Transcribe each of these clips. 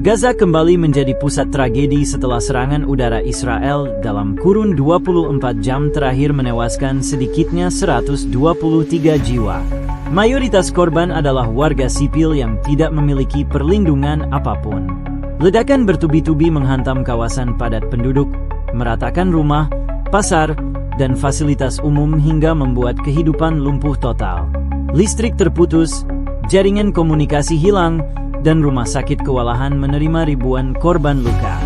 Gaza kembali menjadi pusat tragedi setelah serangan udara Israel dalam kurun 24 jam terakhir menewaskan sedikitnya 123 jiwa. Mayoritas korban adalah warga sipil yang tidak memiliki perlindungan apapun. Ledakan bertubi-tubi menghantam kawasan padat penduduk, meratakan rumah, pasar, dan fasilitas umum hingga membuat kehidupan lumpuh total. Listrik terputus, jaringan komunikasi hilang, dan rumah sakit kewalahan menerima ribuan korban luka.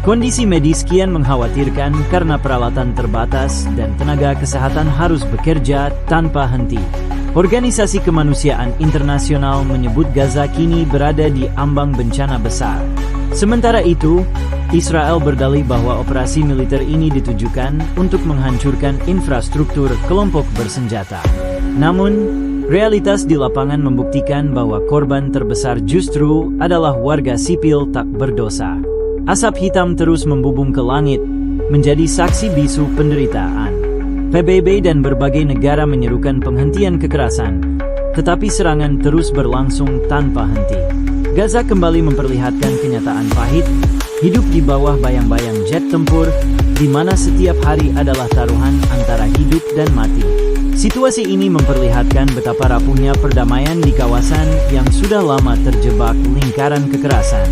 Kondisi medis kian mengkhawatirkan karena peralatan terbatas dan tenaga kesehatan harus bekerja tanpa henti. Organisasi kemanusiaan internasional menyebut Gaza kini berada di ambang bencana besar. Sementara itu, Israel berdalih bahwa operasi militer ini ditujukan untuk menghancurkan infrastruktur kelompok bersenjata. Namun, realitas di lapangan membuktikan bahwa korban terbesar justru adalah warga sipil tak berdosa. Asap hitam terus membubung ke langit, menjadi saksi bisu penderitaan. PBB dan berbagai negara menyerukan penghentian kekerasan, tetapi serangan terus berlangsung tanpa henti. Gaza kembali memperlihatkan kenyataan pahit, hidup di bawah bayang-bayang jet tempur, di mana setiap hari adalah taruhan antara hidup dan mati. Situasi ini memperlihatkan betapa rapuhnya perdamaian di kawasan yang sudah lama terjebak lingkaran kekerasan.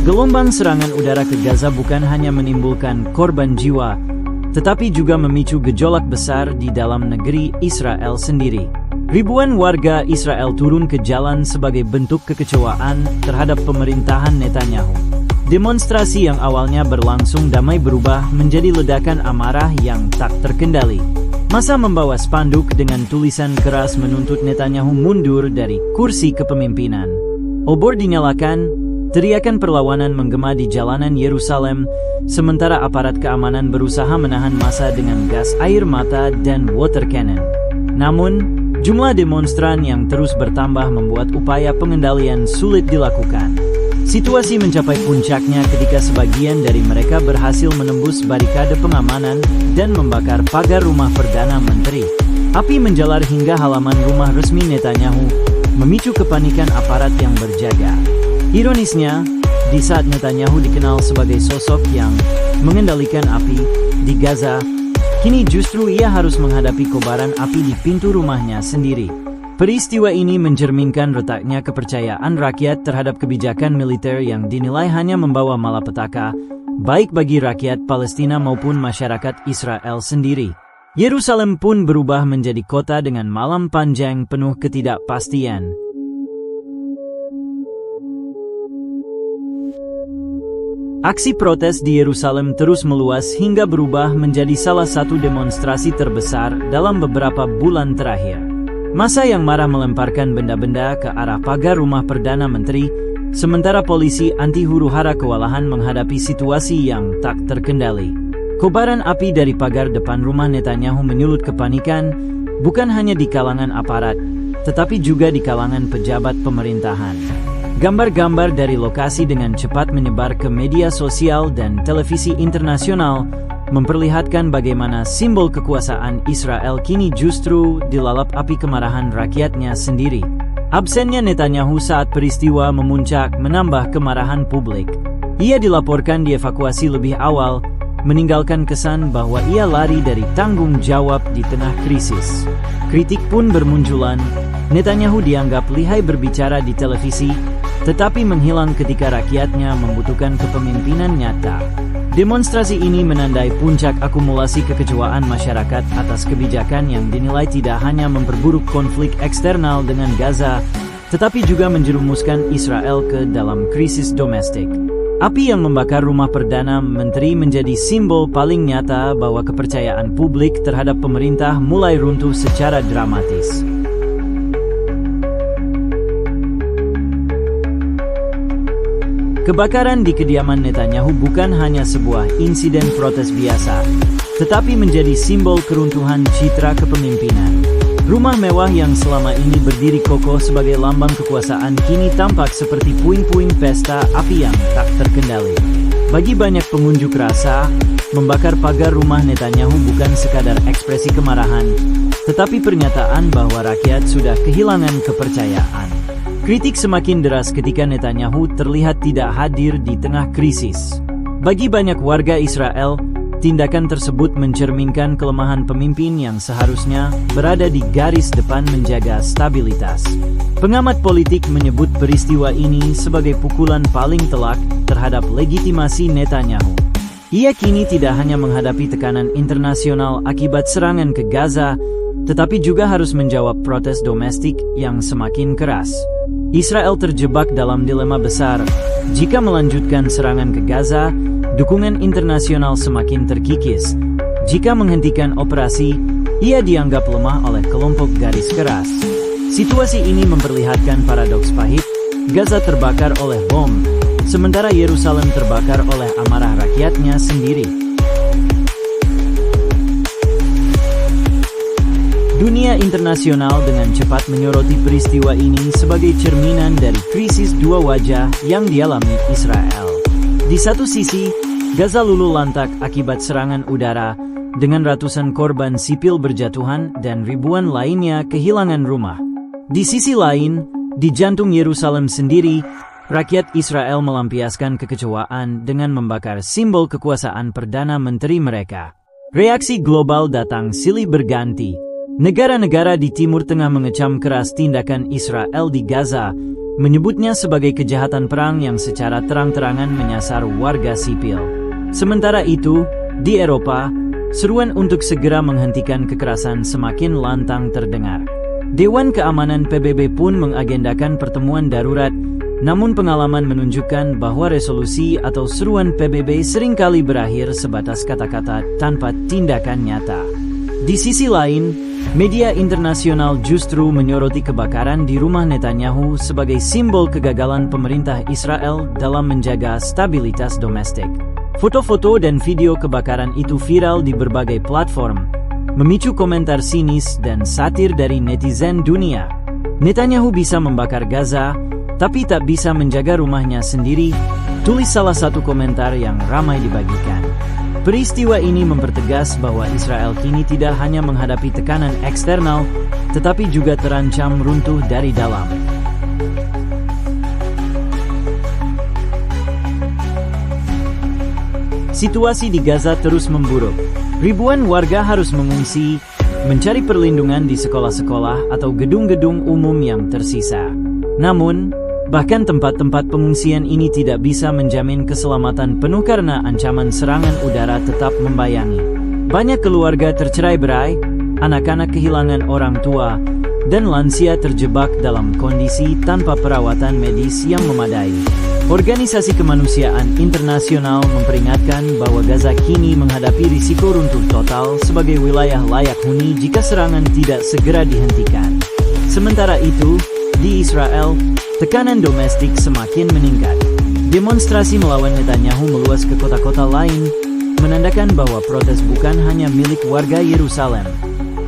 Gelombang serangan udara ke Gaza bukan hanya menimbulkan korban jiwa, tetapi juga memicu gejolak besar di dalam negeri Israel sendiri. Ribuan warga Israel turun ke jalan sebagai bentuk kekecewaan terhadap pemerintahan Netanyahu. Demonstrasi yang awalnya berlangsung damai berubah menjadi ledakan amarah yang tak terkendali. Massa membawa spanduk dengan tulisan keras menuntut Netanyahu mundur dari kursi kepemimpinan. Obor dinyalakan, teriakan perlawanan menggema di jalanan Yerusalem, sementara aparat keamanan berusaha menahan massa dengan gas air mata dan water cannon. Namun, jumlah demonstran yang terus bertambah membuat upaya pengendalian sulit dilakukan. Situasi mencapai puncaknya ketika sebagian dari mereka berhasil menembus barikade pengamanan dan membakar pagar rumah Perdana Menteri. Api menjalar hingga halaman rumah resmi Netanyahu, memicu kepanikan aparat yang berjaga. Ironisnya, di saat Netanyahu dikenal sebagai sosok yang mengendalikan api di Gaza, kini justru ia harus menghadapi kobaran api di pintu rumahnya sendiri. Peristiwa ini mencerminkan retaknya kepercayaan rakyat terhadap kebijakan militer yang dinilai hanya membawa malapetaka, baik bagi rakyat Palestina maupun masyarakat Israel sendiri. Yerusalem pun berubah menjadi kota dengan malam panjang penuh ketidakpastian. Aksi protes di Yerusalem terus meluas hingga berubah menjadi salah satu demonstrasi terbesar dalam beberapa bulan terakhir. Massa yang marah melemparkan benda-benda ke arah pagar rumah Perdana Menteri, sementara polisi anti huru-hara kewalahan menghadapi situasi yang tak terkendali. Kobaran api dari pagar depan rumah Netanyahu menyulut kepanikan, bukan hanya di kalangan aparat, tetapi juga di kalangan pejabat pemerintahan. Gambar-gambar dari lokasi dengan cepat menyebar ke media sosial dan televisi internasional, memperlihatkan bagaimana simbol kekuasaan Israel kini justru dilalap api kemarahan rakyatnya sendiri. Absennya Netanyahu saat peristiwa memuncak menambah kemarahan publik. Ia dilaporkan dievakuasi lebih awal, meninggalkan kesan bahwa ia lari dari tanggung jawab di tengah krisis. Kritik pun bermunculan. Netanyahu dianggap lihai berbicara di televisi, tetapi menghilang ketika rakyatnya membutuhkan kepemimpinan nyata. Demonstrasi ini menandai puncak akumulasi kekecewaan masyarakat atas kebijakan yang dinilai tidak hanya memperburuk konflik eksternal dengan Gaza, tetapi juga menjerumuskan Israel ke dalam krisis domestik. Api yang membakar rumah Perdana Menteri menjadi simbol paling nyata bahwa kepercayaan publik terhadap pemerintah mulai runtuh secara dramatis. Kebakaran di kediaman Netanyahu bukan hanya sebuah insiden protes biasa, tetapi menjadi simbol keruntuhan citra kepemimpinan. Rumah mewah yang selama ini berdiri kokoh sebagai lambang kekuasaan kini tampak seperti puing-puing pesta api yang tak terkendali. Bagi banyak pengunjuk rasa, membakar pagar rumah Netanyahu bukan sekadar ekspresi kemarahan, tetapi pernyataan bahwa rakyat sudah kehilangan kepercayaan. Kritik semakin deras ketika Netanyahu terlihat tidak hadir di tengah krisis. Bagi banyak warga Israel, tindakan tersebut mencerminkan kelemahan pemimpin yang seharusnya berada di garis depan menjaga stabilitas. Pengamat politik menyebut peristiwa ini sebagai pukulan paling telak terhadap legitimasi Netanyahu. Ia kini tidak hanya menghadapi tekanan internasional akibat serangan ke Gaza, tetapi juga harus menjawab protes domestik yang semakin keras. Israel terjebak dalam dilema besar. Jika melanjutkan serangan ke Gaza, dukungan internasional semakin terkikis. Jika menghentikan operasi, ia dianggap lemah oleh kelompok garis keras. Situasi ini memperlihatkan paradoks pahit. Gaza terbakar oleh bom, sementara Yerusalem terbakar oleh amarah rakyatnya sendiri. Dunia internasional dengan cepat menyoroti peristiwa ini sebagai cerminan dari krisis dua wajah yang dialami Israel. Di satu sisi, Gaza luluh lantak akibat serangan udara, dengan ratusan korban sipil berjatuhan dan ribuan lainnya kehilangan rumah. Di sisi lain, di jantung Yerusalem sendiri, rakyat Israel melampiaskan kekecewaan dengan membakar simbol kekuasaan Perdana Menteri mereka. Reaksi global datang silih berganti. Negara-negara di Timur Tengah mengecam keras tindakan Israel di Gaza, menyebutnya sebagai kejahatan perang yang secara terang-terangan menyasar warga sipil. Sementara itu, di Eropa, seruan untuk segera menghentikan kekerasan semakin lantang terdengar. Dewan Keamanan PBB pun mengagendakan pertemuan darurat, namun pengalaman menunjukkan bahwa resolusi atau seruan PBB seringkali berakhir sebatas kata-kata tanpa tindakan nyata. Di sisi lain, media internasional justru menyoroti kebakaran di rumah Netanyahu sebagai simbol kegagalan pemerintah Israel dalam menjaga stabilitas domestik. Foto-foto dan video kebakaran itu viral di berbagai platform, memicu komentar sinis dan satir dari netizen dunia. Netanyahu bisa membakar Gaza, tapi tak bisa menjaga rumahnya sendiri, tulis salah satu komentar yang ramai dibagikan. Peristiwa ini mempertegas bahwa Israel kini tidak hanya menghadapi tekanan eksternal, tetapi juga terancam runtuh dari dalam. Situasi di Gaza terus memburuk. Ribuan warga harus mengungsi, mencari perlindungan di sekolah-sekolah atau gedung-gedung umum yang tersisa. Namun, bahkan tempat-tempat pengungsian ini tidak bisa menjamin keselamatan penuh karena ancaman serangan udara tetap membayangi. Banyak keluarga tercerai-berai, anak-anak kehilangan orang tua, dan lansia terjebak dalam kondisi tanpa perawatan medis yang memadai. Organisasi kemanusiaan internasional memperingatkan bahwa Gaza kini menghadapi risiko runtuh total sebagai wilayah layak huni jika serangan tidak segera dihentikan. Sementara itu, di Israel, tekanan domestik semakin meningkat. Demonstrasi melawan Netanyahu meluas ke kota-kota lain, menandakan bahwa protes bukan hanya milik warga Yerusalem,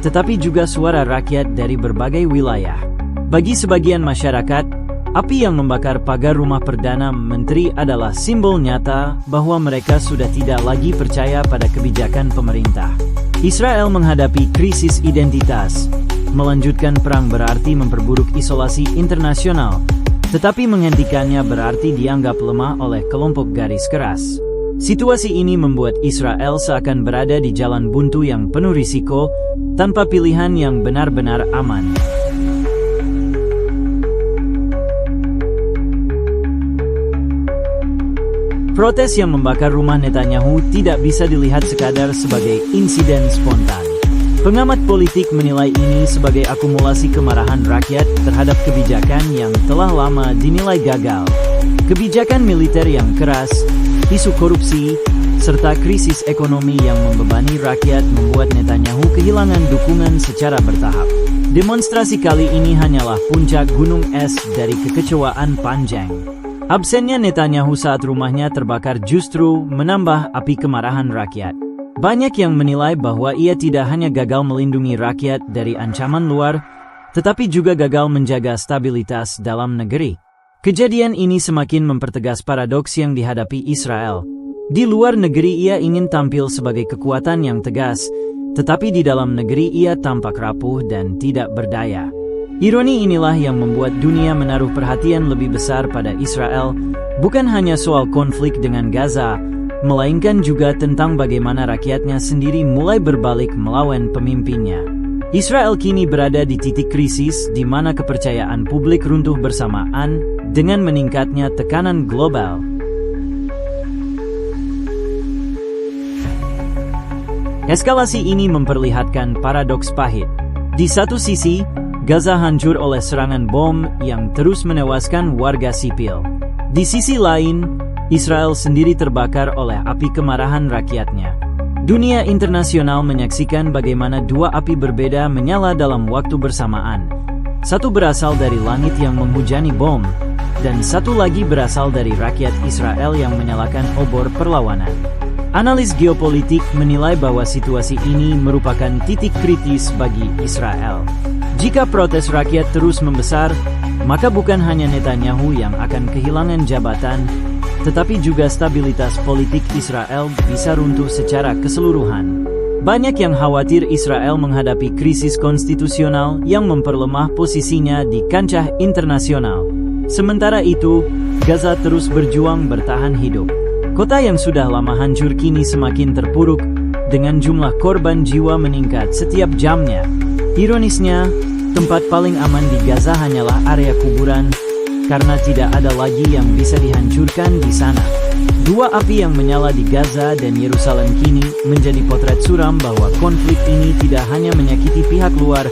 tetapi juga suara rakyat dari berbagai wilayah. Bagi sebagian masyarakat, api yang membakar pagar rumah Perdana Menteri adalah simbol nyata bahwa mereka sudah tidak lagi percaya pada kebijakan pemerintah. Israel menghadapi krisis identitas. Melanjutkan perang berarti memperburuk isolasi internasional, tetapi menghentikannya berarti dianggap lemah oleh kelompok garis keras. Situasi ini membuat Israel seakan berada di jalan buntu yang penuh risiko, tanpa pilihan yang benar-benar aman. Protes yang membakar rumah Netanyahu tidak bisa dilihat sekadar sebagai insiden spontan. Pengamat politik menilai ini sebagai akumulasi kemarahan rakyat terhadap kebijakan yang telah lama dinilai gagal. Kebijakan militer yang keras, isu korupsi, serta krisis ekonomi yang membebani rakyat membuat Netanyahu kehilangan dukungan secara bertahap. Demonstrasi kali ini hanyalah puncak gunung es dari kekecewaan panjang. Absennya Netanyahu saat rumahnya terbakar justru menambah api kemarahan rakyat. Banyak yang menilai bahwa ia tidak hanya gagal melindungi rakyat dari ancaman luar, tetapi juga gagal menjaga stabilitas dalam negeri. Kejadian ini semakin mempertegas paradoks yang dihadapi Israel. Di luar negeri ia ingin tampil sebagai kekuatan yang tegas, tetapi di dalam negeri ia tampak rapuh dan tidak berdaya. Ironi inilah yang membuat dunia menaruh perhatian lebih besar pada Israel, bukan hanya soal konflik dengan Gaza, melainkan juga tentang bagaimana rakyatnya sendiri mulai berbalik melawan pemimpinnya. Israel kini berada di titik krisis di mana kepercayaan publik runtuh bersamaan dengan meningkatnya tekanan global. Eskalasi ini memperlihatkan paradoks pahit. Di satu sisi, Gaza hancur oleh serangan bom yang terus menewaskan warga sipil. Di sisi lain, Israel sendiri terbakar oleh api kemarahan rakyatnya. Dunia internasional menyaksikan bagaimana dua api berbeda menyala dalam waktu bersamaan. Satu berasal dari langit yang menghujani bom, dan satu lagi berasal dari rakyat Israel yang menyalakan obor perlawanan. Analis geopolitik menilai bahwa situasi ini merupakan titik kritis bagi Israel. Jika protes rakyat terus membesar, maka bukan hanya Netanyahu yang akan kehilangan jabatan, tetapi juga stabilitas politik Israel bisa runtuh secara keseluruhan. Banyak yang khawatir Israel menghadapi krisis konstitusional yang memperlemah posisinya di kancah internasional. Sementara itu, Gaza terus berjuang bertahan hidup. Kota yang sudah lama hancur kini semakin terpuruk, dengan jumlah korban jiwa meningkat setiap jamnya. Ironisnya, tempat paling aman di Gaza hanyalah area kuburan, karena tidak ada lagi yang bisa dihancurkan di sana. Dua api yang menyala di Gaza dan Yerusalem kini menjadi potret suram bahwa konflik ini tidak hanya menyakiti pihak luar,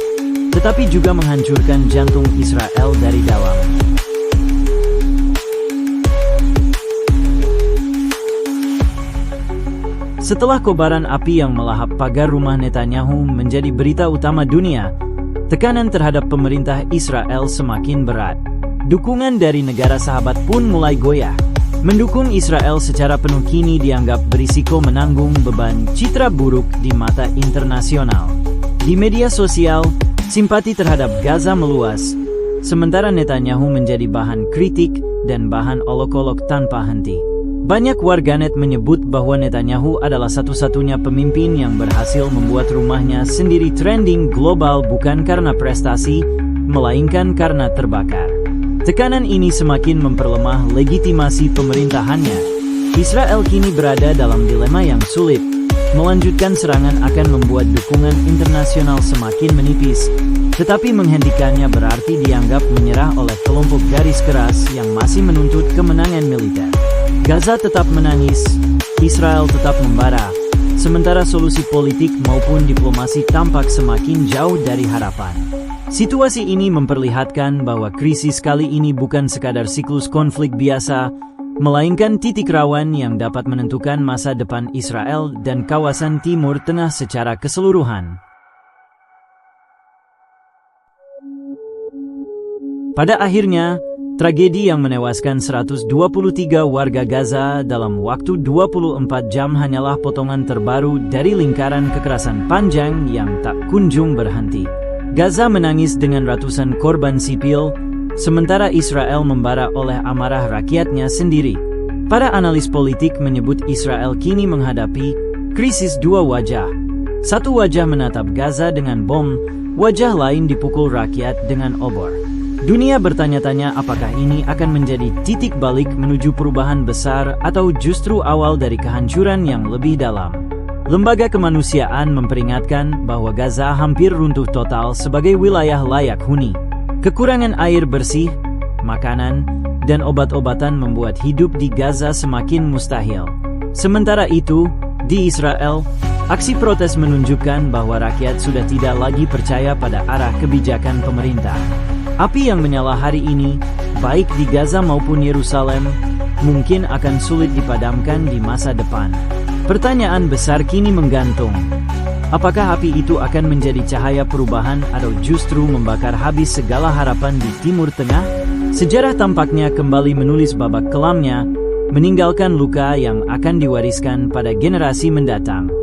tetapi juga menghancurkan jantung Israel dari dalam. Setelah kobaran api yang melahap pagar rumah Netanyahu menjadi berita utama dunia, tekanan terhadap pemerintah Israel semakin berat. Dukungan dari negara sahabat pun mulai goyah. Mendukung Israel secara penuh kini dianggap berisiko menanggung beban citra buruk di mata internasional. Di media sosial, simpati terhadap Gaza meluas, sementara Netanyahu menjadi bahan kritik dan bahan olok-olok tanpa henti. Banyak warganet menyebut bahwa Netanyahu adalah satu-satunya pemimpin yang berhasil membuat rumahnya sendiri trending global bukan karena prestasi, melainkan karena terbakar. Tekanan ini semakin memperlemah legitimasi pemerintahannya. Israel kini berada dalam dilema yang sulit. Melanjutkan serangan akan membuat dukungan internasional semakin menipis, tetapi menghentikannya berarti dianggap menyerah oleh kelompok garis keras yang masih menuntut kemenangan militer. Gaza tetap menangis, Israel tetap membara, sementara solusi politik maupun diplomasi tampak semakin jauh dari harapan. Situasi ini memperlihatkan bahwa krisis kali ini bukan sekadar siklus konflik biasa, melainkan titik rawan yang dapat menentukan masa depan Israel dan kawasan Timur Tengah secara keseluruhan. Pada akhirnya, tragedi yang menewaskan 123 warga Gaza dalam waktu 24 jam hanyalah potongan terbaru dari lingkaran kekerasan panjang yang tak kunjung berhenti. Gaza menangis dengan ratusan korban sipil, sementara Israel membara oleh amarah rakyatnya sendiri. Para analis politik menyebut Israel kini menghadapi krisis dua wajah. Satu wajah menatap Gaza dengan bom, wajah lain dipukul rakyat dengan obor. Dunia bertanya-tanya apakah ini akan menjadi titik balik menuju perubahan besar atau justru awal dari kehancuran yang lebih dalam. Lembaga kemanusiaan memperingatkan bahwa Gaza hampir runtuh total sebagai wilayah layak huni. Kekurangan air bersih, makanan, dan obat-obatan membuat hidup di Gaza semakin mustahil. Sementara itu, di Israel, aksi protes menunjukkan bahwa rakyat sudah tidak lagi percaya pada arah kebijakan pemerintah. Api yang menyala hari ini, baik di Gaza maupun Yerusalem, mungkin akan sulit dipadamkan di masa depan. Pertanyaan besar kini menggantung. Apakah api itu akan menjadi cahaya perubahan atau justru membakar habis segala harapan di Timur Tengah? Sejarah tampaknya kembali menulis babak kelamnya, meninggalkan luka yang akan diwariskan pada generasi mendatang.